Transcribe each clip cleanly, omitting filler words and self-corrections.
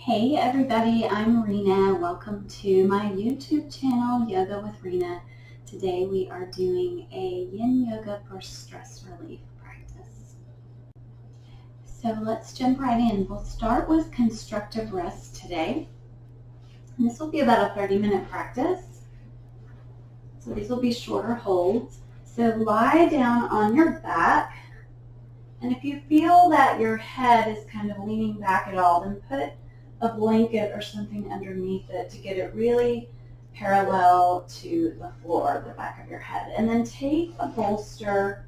Hey everybody, I'm Rena. Welcome to my YouTube channel, Yoga with Rena. Today we are doing a yin yoga for stress relief practice. So let's jump right in. We'll start with constructive rest today. And this will be about a 30-minute practice. So these will be shorter holds. So lie down on your back. And if you feel that your head is kind of leaning back at all, then put a blanket or something underneath it to get it really parallel to the floor, the back of your head. And then take a bolster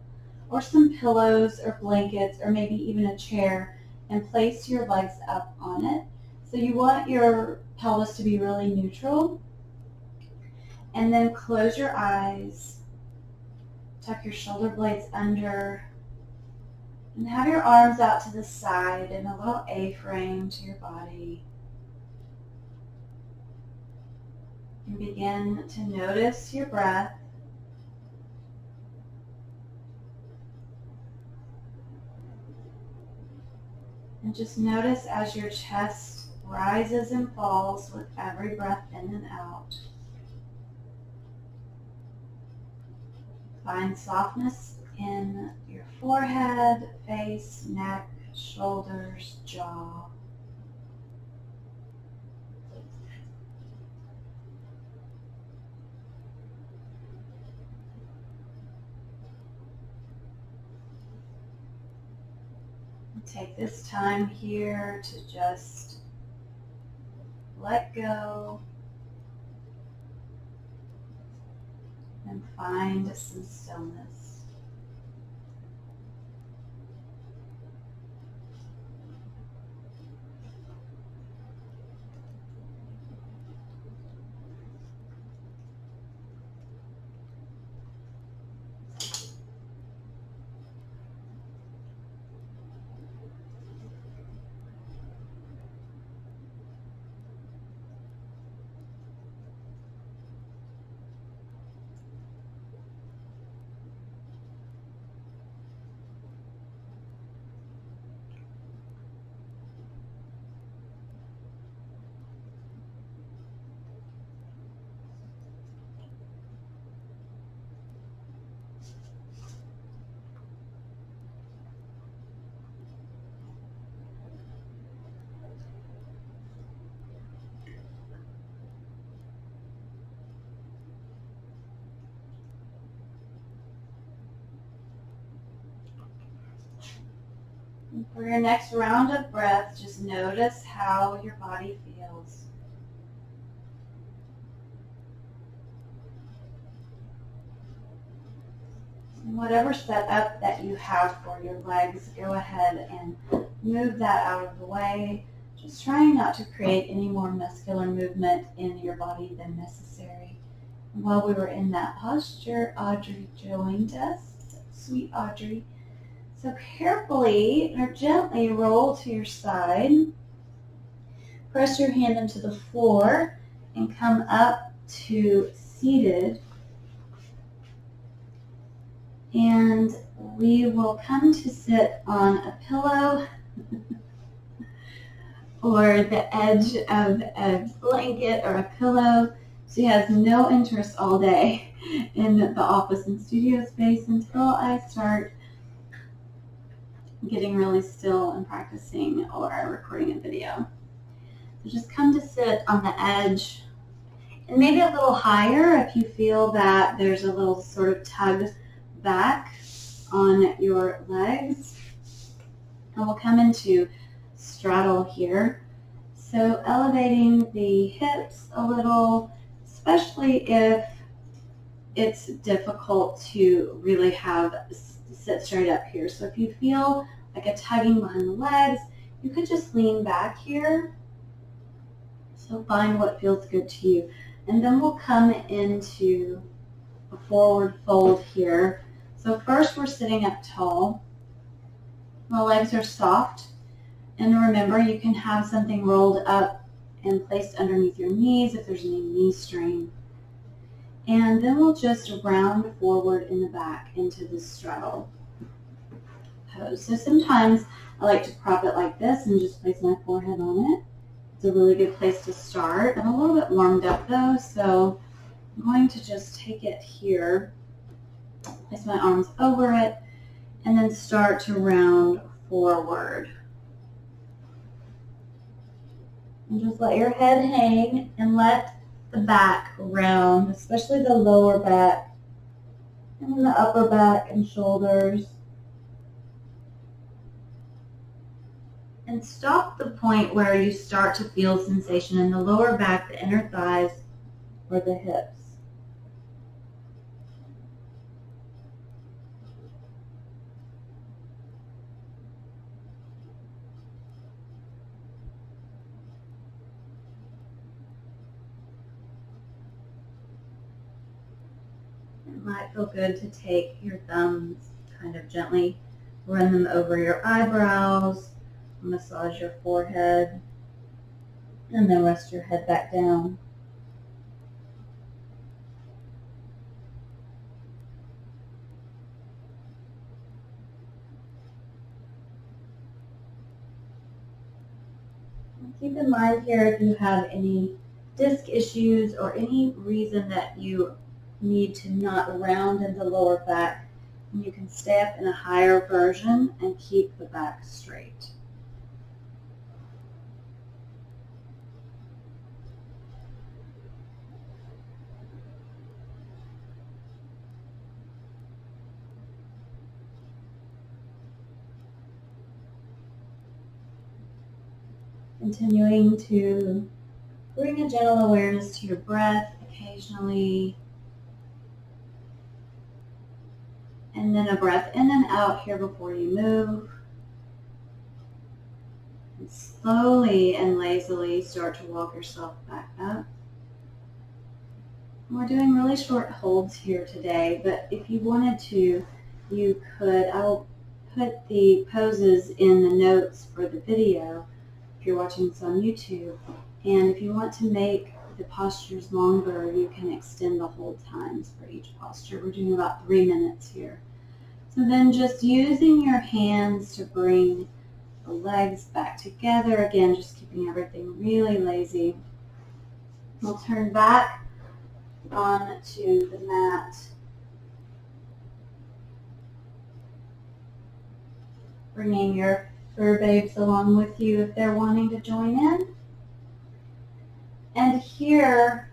or some pillows or blankets or maybe even a chair and place your legs up on it. So you want your pelvis to be really neutral. And then close your eyes, tuck your shoulder blades under, and have your arms out to the side in a little A-frame to your body. And begin to notice your breath. And just notice as your chest rises and falls with every breath in and out. Find softness in your forehead, face, neck, shoulders, jaw. Take this time here to just let go and find some stillness. And for your next round of breath, just notice how your body feels. And whatever setup that you have for your legs, go ahead and move that out of the way. Just trying not to create any more muscular movement in your body than necessary. And while we were in that posture, Audrey joined us. Sweet Audrey. So carefully or gently roll to your side. Press your hand into the floor and come up to seated. And we will come to sit on a pillow or the edge of a blanket or a pillow. She has no interest all day in the office and studio space until I start getting really still and practicing or recording a video. So just come to sit on the edge and maybe a little higher if you feel that there's a little sort of tug back on your legs. And we'll come into straddle here. So elevating the hips a little, especially if it's difficult to really sit straight up here. So if you feel like a tugging behind the legs, you could just lean back here. So find what feels good to you. And then we'll come into a forward fold here. So first we're sitting up tall. The legs are soft. And remember, you can have something rolled up and placed underneath your knees if there's any knee strain. And then we'll just round forward in the back into the straddle pose. So sometimes I like to prop it like this and just place my forehead on it. It's a really good place to start. I'm a little bit warmed up though, so I'm going to just take it here, place my arms over it, and then start to round forward. And just let your head hang and let the back round, especially the lower back, and then the upper back and shoulders. And stop the point where you start to feel sensation in the lower back, the inner thighs, or the hips. It might feel good to take your thumbs, kind of gently run them over your eyebrows, massage your forehead, and then rest your head back down. And keep in mind here if you have any disc issues or any reason that you need to not round in the lower back, you can stay up in a higher version and keep the back straight. Continuing to bring a gentle awareness to your breath occasionally. And then a breath in and out here before you move. And slowly and lazily start to walk yourself back up. We're doing really short holds here today, but if you wanted to, you could. I'll put the poses in the notes for the video if you're watching this on YouTube. And if you want to make the postures longer, you can extend the hold times for each posture. We're doing about 3 minutes here. So then just using your hands to bring the legs back together. Again, just keeping everything really lazy. We'll turn back onto the mat. Bringing your fur babes along with you if they're wanting to join in. And here,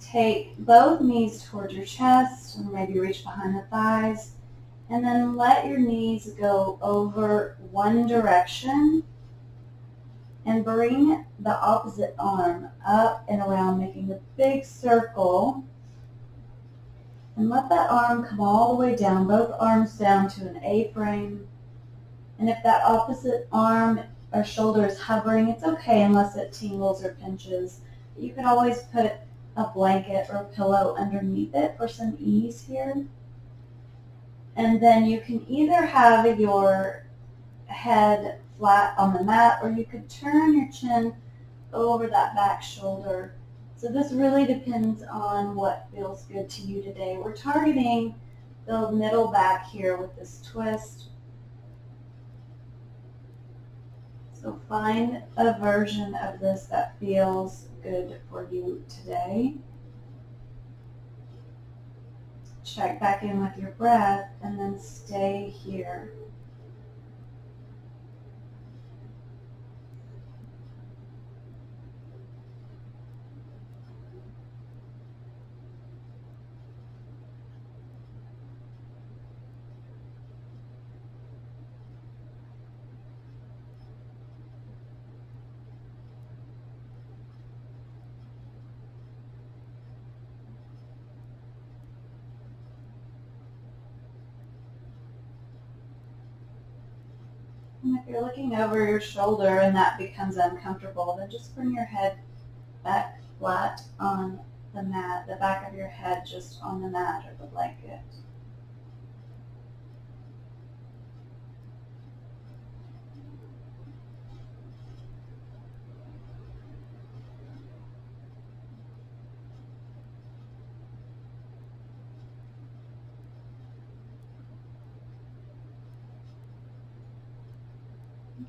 take both knees towards your chest and maybe reach behind the thighs. And then let your knees go over one direction and bring the opposite arm up and around, making a big circle. And let that arm come all the way down, both arms down to an A-frame. And if that opposite arm or shoulder is hovering, it's okay unless it tingles or pinches. You could always put a blanket or a pillow underneath it for some ease here. And then you can either have your head flat on the mat, or you could turn your chin over that back shoulder. So this really depends on what feels good to you today. We're targeting the middle back here with this twist. So find a version of this that feels good for you today. Check back in with your breath and then stay here. And if you're looking over your shoulder and that becomes uncomfortable, then just bring your head back flat on the mat, the back of your head just on the mat or the blanket.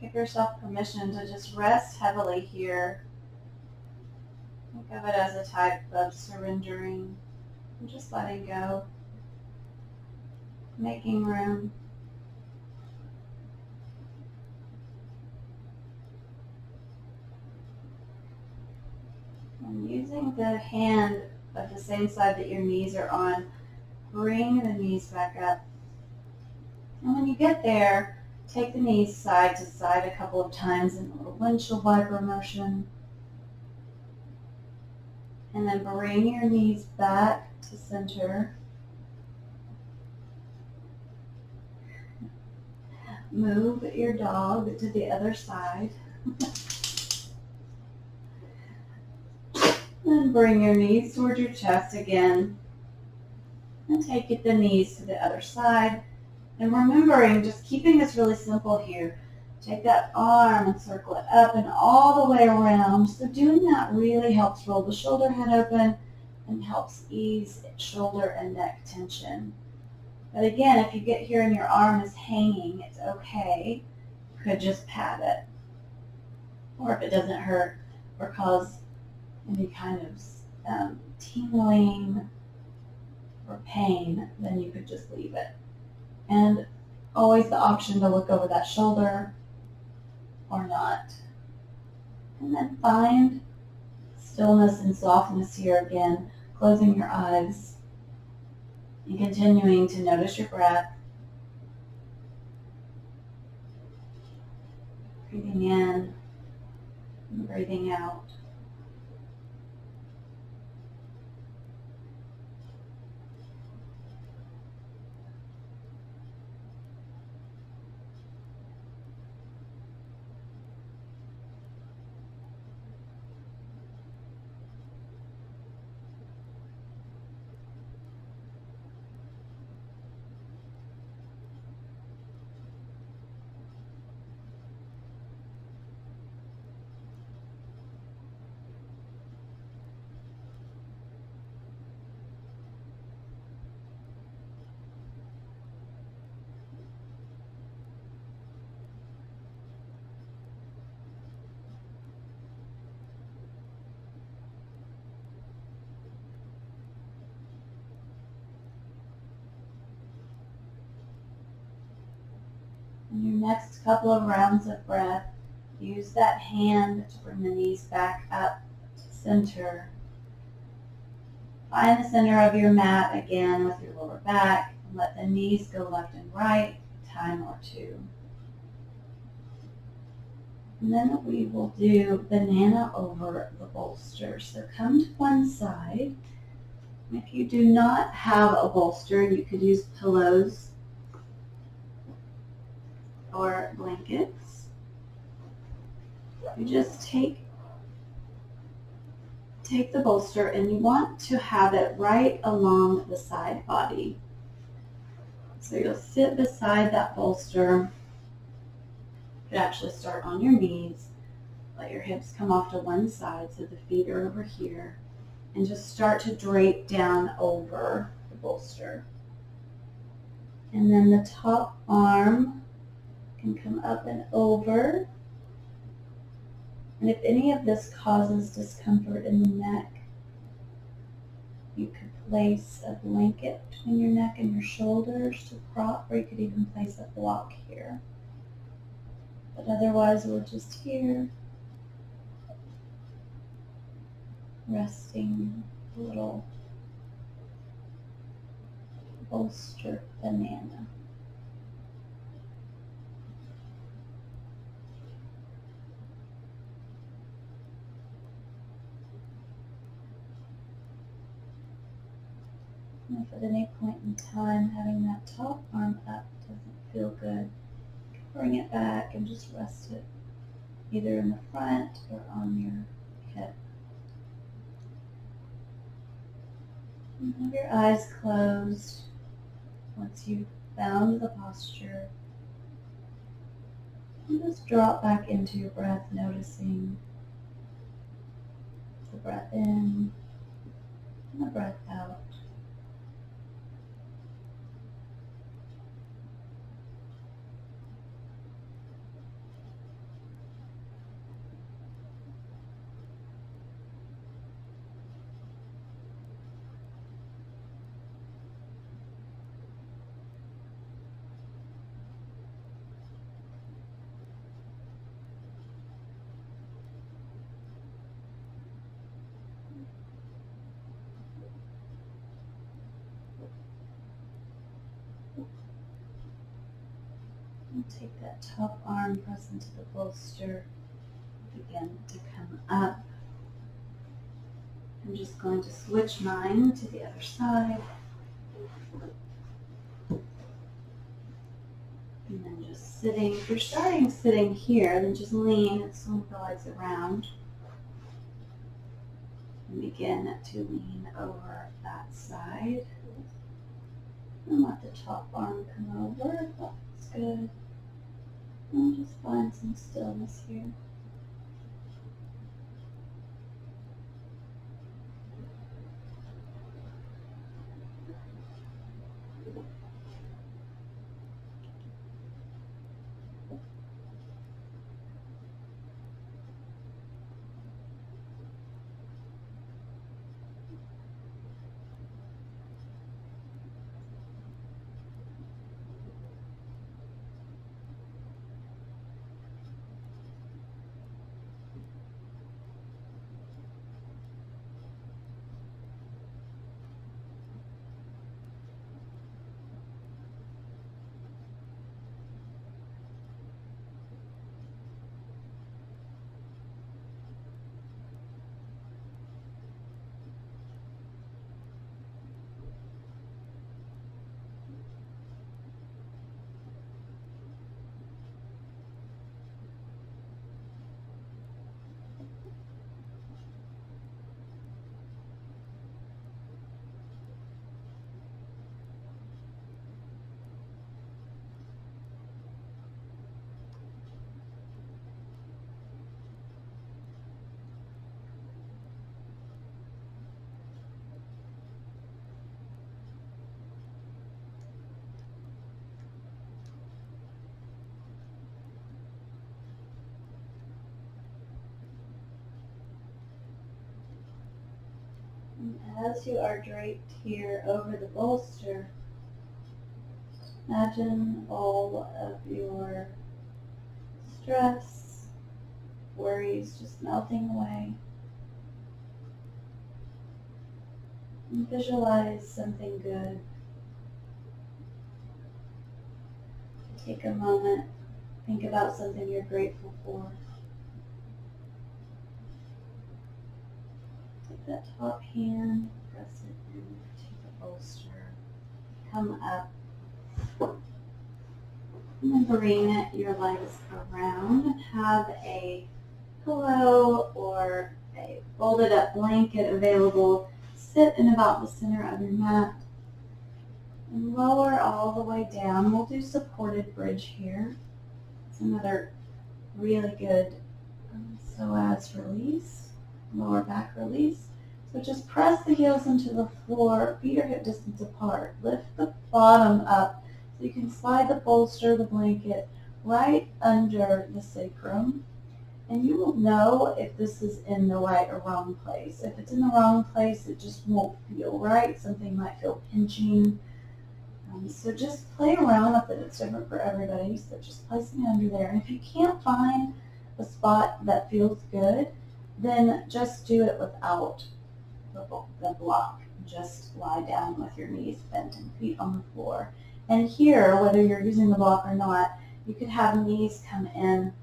Give yourself permission to just rest heavily here Think of it as a type of surrendering and just letting go, making room. And using the hand of the same side that your knees are on, bring the knees back up. And when you get there, take the knees side to side a couple of times in a little windshield wiper motion. And then bring your knees back to center. Move your dog to the other side. Then bring your knees towards your chest again. And take the knees to the other side. And remembering, just keeping this really simple here. Take that arm and circle it up and all the way around. So doing that really helps roll the shoulder head open and helps ease shoulder and neck tension. But again, if you get here and your arm is hanging, it's okay. You could just pat it. Or if it doesn't hurt or cause any kind of tingling or pain, then you could just leave it. And always the option to look over that shoulder or not. And then find stillness and softness here again, closing your eyes and continuing to notice your breath. Breathing in and breathing out. In your next couple of rounds of breath, use that hand to bring the knees back up to center. Find the center of your mat again with your lower back and let the knees go left and right a time or two. And then we will do banana over the bolster. So come to one side. If you do not have a bolster, you could use pillows or blankets. You just take the bolster and you want to have it right along the side body. So you'll sit beside that bolster. You could actually start on your knees. Let your hips come off to one side so the feet are over here. And just start to drape down over the bolster. And then the top arm can come up and over. And if any of this causes discomfort in the neck, you could place a blanket between your neck and your shoulders to prop, or you could even place a block here. But otherwise, we're just here, resting a little bolster banana. And if at any point in time having that top arm up doesn't feel good, you can bring it back and just rest it either in the front or on your hip. And have your eyes closed once you've found the posture. And just drop back into your breath, noticing the breath in and the breath out. Take that top arm, press into the bolster, begin to come up. I'm just going to switch mine to the other side. And then just sitting. If you're starting sitting here, then just lean and swing the legs around. And begin to lean over that side. And let the top arm come over. That's good. And just find some stillness here. And as you are draped here over the bolster, imagine all of your stress, worries just melting away. And visualize something good. Take a moment, think about something you're grateful for. Take that top hand, press it into the bolster, come up, and then bring your legs around. Have a pillow or a folded up blanket available. Sit in about the center of your mat and lower all the way down. We'll do supported bridge here. It's another really good psoas release, lower back release. So just press the heels into the floor, feet are hip distance apart. Lift the bottom up so you can slide the bolster, the blanket, right under the sacrum. And you will know if this is in the right or wrong place. If it's in the wrong place, it just won't feel right. Something might feel pinching. So just play around with it. It's different for everybody. So just placing it under there. And if you can't find a spot that feels good, then just do it without the block. Just lie down with your knees bent and feet on the floor. And here, whether you're using the block or not, you could have knees come in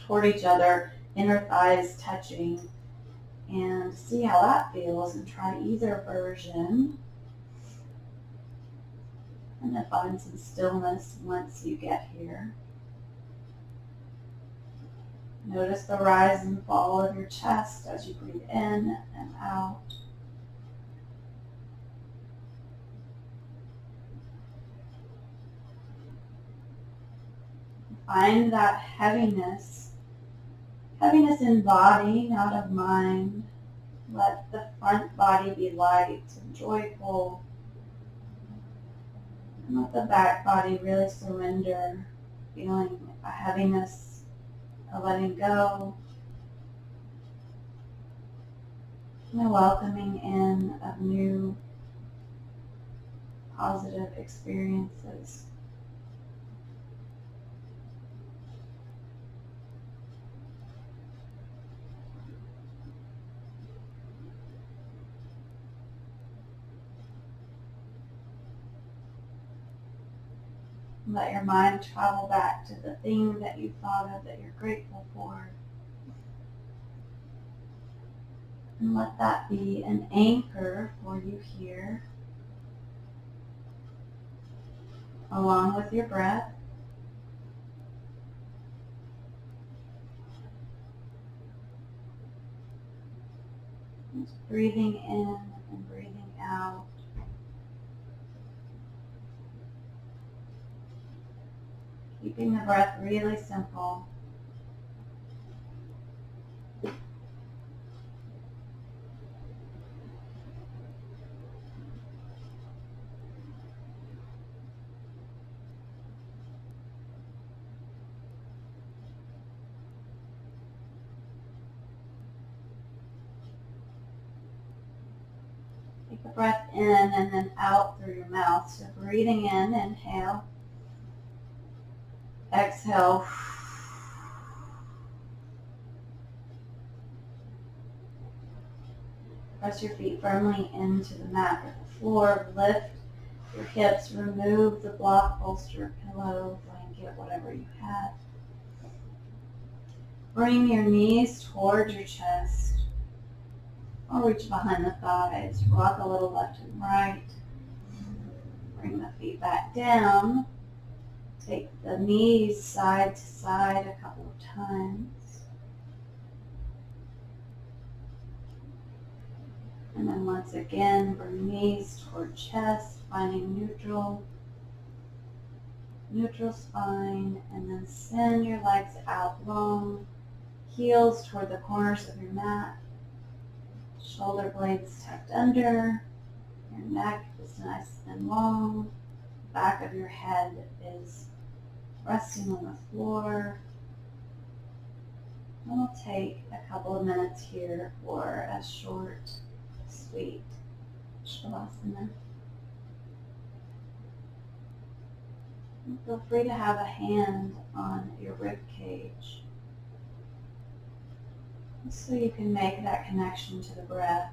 toward each other, inner thighs touching, and see how that feels and try either version. And then find some stillness once you get here. Notice the rise and fall of your chest as you breathe in and out. Find that heaviness in body, not of mind. Let the front body be light and joyful. And let the back body really surrender, feeling a heaviness, a letting go, and a welcoming in of new positive experiences. Let your mind travel back to the thing that you thought of that you're grateful for. And let that be an anchor for you here, along with your breath. Just breathing in and breathing out. Keeping the breath really simple. Take a breath in and then out through your mouth. So breathing in, inhale. Exhale. Press your feet firmly into the mat or the floor. Lift your hips. Remove the block, bolster, pillow, blanket, whatever you have. Bring your knees towards your chest. Or reach behind the thighs. Rock a little left and right. Bring the feet back down. Take the knees side to side a couple of times. And then once again, bring knees toward chest, finding neutral spine, and then send your legs out long, heels toward the corners of your mat, shoulder blades tucked under, your neck is nice and long, back of your head is resting on the floor. And we'll take a couple of minutes here for a short, sweet Savasana. And feel free to have a hand on your rib cage so you can make that connection to the breath.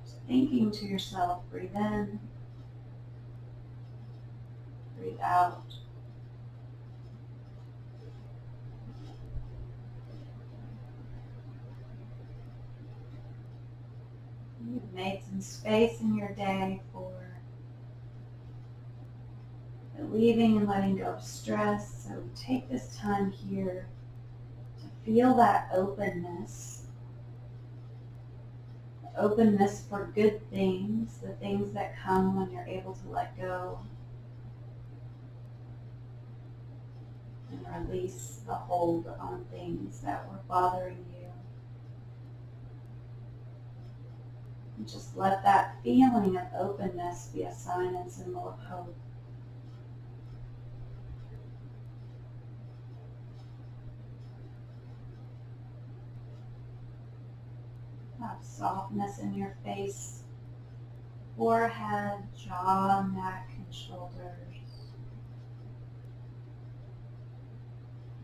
Just thinking to yourself, breathe in, breathe out. You've made some space in your day for relieving and letting go of stress. So take this time here to feel that openness. The openness for good things, the things that come when you're able to let go and release the hold on things that were bothering you. And just let that feeling of openness be a sign and symbol of hope. Have softness in your face, forehead, jaw, neck, and shoulders.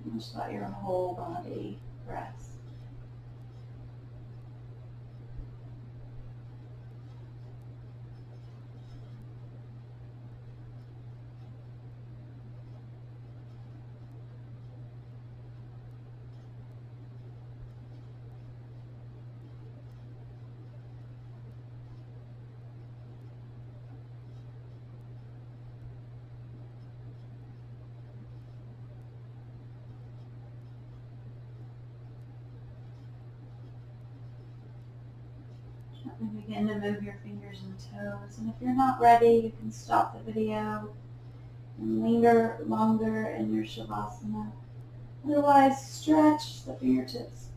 And just let your whole body rest. Gently begin to move your fingers and toes. And if you're not ready, you can stop the video and linger longer in your Savasana. Otherwise, stretch the fingertips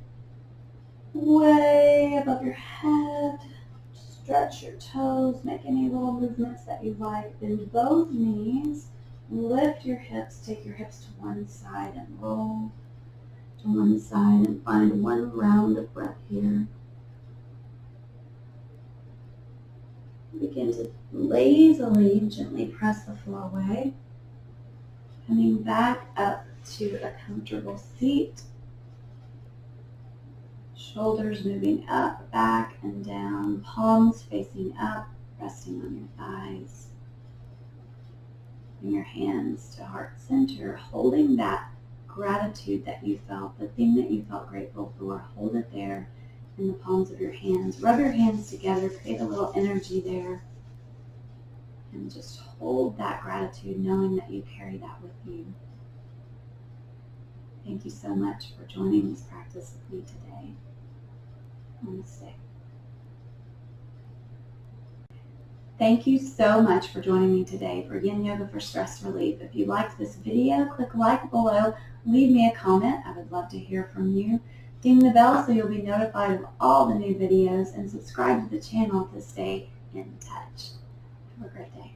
way above your head. Stretch your toes. Make any little movements that you like. Bend both knees. Lift your hips. Take your hips to one side and roll to one side and find one round of breath here. Begin to lazily, gently press the floor away. Coming back up to a comfortable seat. Shoulders moving up, back, and down. Palms facing up, resting on your thighs. Bring your hands to heart center, holding that gratitude that you felt, the thing that you felt grateful for. Hold it there in the palms of your hands. Rub your hands together, create a little energy there, and just hold that gratitude, knowing that you carry that with you. Thank you so much for joining this practice with me today. Namaste. Thank you so much for joining me today for Yin Yoga for Stress Relief. If you liked this video, click like below, leave me a comment. I would love to hear from you. Ding the bell so you'll be notified of all the new videos, and subscribe to the channel to stay in touch. Have a great day.